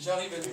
J'arrive, Enzo.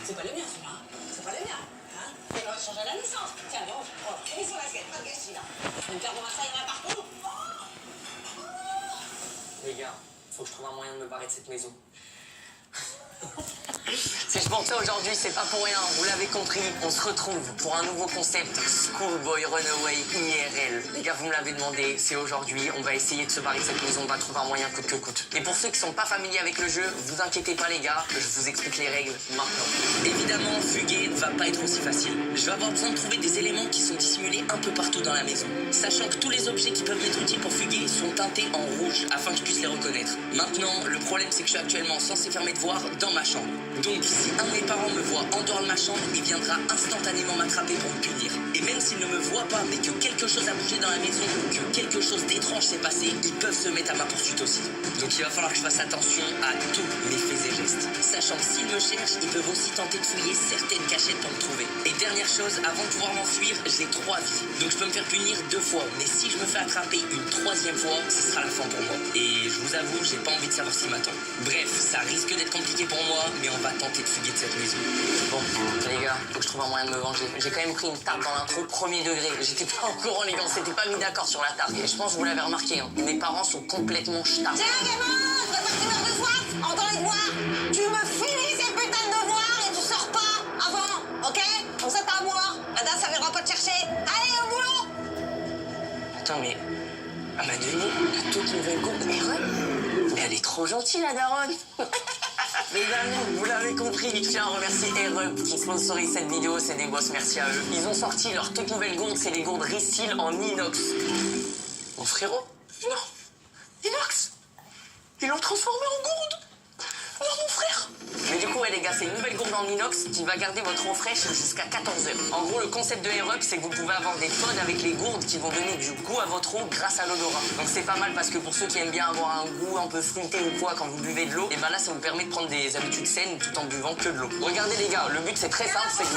C'est pas le mien, celui-là. C'est pas le mien. Hein? Il va changer la licence. Tiens, donc, oh, mets sur l'assiette, pas de gâchis, là. Une carte de massage, il y en a partout. Les gars, faut que je trouve un moyen de me barrer de cette maison. Si je pense ça aujourd'hui, c'est pas pour rien, vous l'avez compris, on se retrouve pour un nouveau concept Schoolboy Runaway IRL. Les gars, vous me l'avez demandé, c'est aujourd'hui, on va essayer de se barrer de cette maison, on va trouver un moyen coûte que coûte. Et pour ceux qui sont pas familiers avec le jeu, vous inquiétez pas les gars, je vous explique les règles maintenant. Évidemment, fuguer ne va pas être aussi facile. Je vais avoir besoin de trouver des éléments qui sont dissimulés un peu partout dans la maison. Sachant que tous les objets qui peuvent m'être utiles pour fuguer sont teintés en rouge afin que je puisse les reconnaître. Maintenant, le problème c'est que je suis actuellement censé faire mes devoirs dans ma chambre. Donc si un de mes parents me voit en dehors de ma chambre, il viendra instantanément m'attraper pour me punir. Et même s'il ne me voit pas, mais que quelque chose a bougé dans la maison, ou que quelque chose d'étrange s'est passé, ils peuvent se mettre à ma poursuite aussi. Donc il va falloir que je fasse attention à tous mes faits et gestes. Sachant que s'ils me cherchent, ils peuvent aussi tenter de fouiller certaines cachettes pour me trouver. Et dernière chose, avant de pouvoir m'enfuir, j'ai 3 vies. Donc je peux me faire punir 2 fois. Mais si je me fais attraper une 3e fois, ce sera la fin pour moi. Et je vous avoue, j'ai pas envie de savoir ce qui m'attend. Bref, ça risque d'être compliqué pour moi, mais on va tenter de fuguer de cette maison. Bon, les gars, faut que je trouve un moyen de me venger. J'ai quand même pris une tarte dans l'intro premier degré. J'étais pas au courant, les gars, on s'était pas mis d'accord sur la tarte. Et je pense que vous l'avez remarqué, hein. Mes parents sont complètement ch'tards. Tiens, gamin, je vais partir l'heure de soir. Entends les devoirs. Tu me finis ces putains de devoirs et tu sors pas avant, ok? Comme ça, t'as à boire. La dame, ça viendra pas te chercher. Allez, au boulot! Attends, mais... Elle m'a donné la toute nouvelle gourde RE. Mais elle est trop gentille, la daronne. Les amis, vous l'avez compris, je tiens à remercier RE qui sponsorise cette vidéo, c'est des boss, merci à eux. Ils ont sorti leur toute nouvelle gourde, c'est les gourdes Reseal en inox. Mon frérot? Non, inox? Ils l'ont transformé en gourde? Non, mon frère! Mais du coup, ouais, les gars, c'est une nouvelle gourde en inox qui va garder votre eau fraîche jusqu'à 14h. En gros, le concept de RE, c'est que vous pouvez avoir des pods avec les gourdes qui vont donner du goût à votre eau grâce à l'odorat. Donc c'est pas mal parce que pour ceux qui aiment bien avoir un goût un peu fruité ou quoi quand vous buvez de l'eau, et ben là, ça vous permet de prendre des habitudes saines tout en buvant que de l'eau. Regardez les gars, le but c'est très simple, c'est que...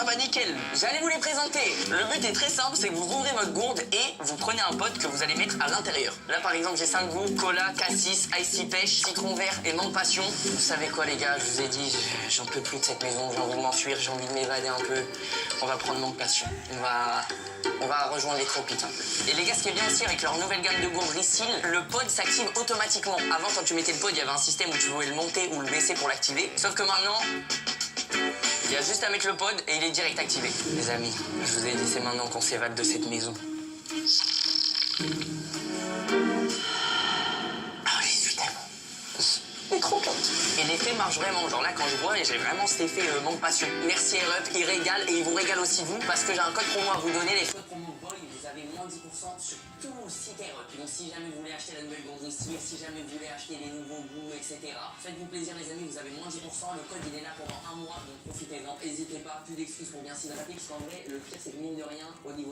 Ah bah nickel, j'allais vous les présenter. Le but est très simple, c'est que vous ouvrez votre gourde et vous prenez un pot que vous allez mettre à l'intérieur. Là par exemple j'ai 5 goûts, cola, cassis, ice pêche, citron vert et mangue passion. Vous savez quoi les gars, je vous ai dit, j'en peux plus de cette maison, j'ai envie de m'enfuir, j'ai envie de m'évader un peu. On va prendre mangue passion, on va rejoindre les tropiques un peu. Et les gars, ce qui est bien aussi avec leur nouvelle gamme de gourdes Reseal, le pod s'active automatiquement. Avant quand tu mettais le pod, il y avait un système où tu pouvais le monter ou le baisser pour l'activer. Sauf que maintenant... il y a juste à mettre le pod et il est direct activé. Les amis, je vous ai dit, c'est maintenant qu'on s'évade de cette maison. Ah, j'y suis tellement. Mais trop contente. Et l'effet marche vraiment. Genre là, quand je bois, j'ai vraiment cet effet manque passion. Merci RUP, il régale et il vous régale aussi vous parce que j'ai un code promo à vous donner. Les codes promo VOL, vous avez moins 10% sur tout le site RUP. Donc si jamais vous voulez acheter la nouvelle gourde Reseal, si jamais vous voulez acheter les nouveaux goûts, etc. Faites-vous plaisir les amis, vous avez moins 10%. Le code il est là pendant 1 mois, donc profitez-en. N'hésitez pas, plus d'excuses pour bien s'hydrater parce qu'en vrai, le pire c'est que mine de rien, au niveau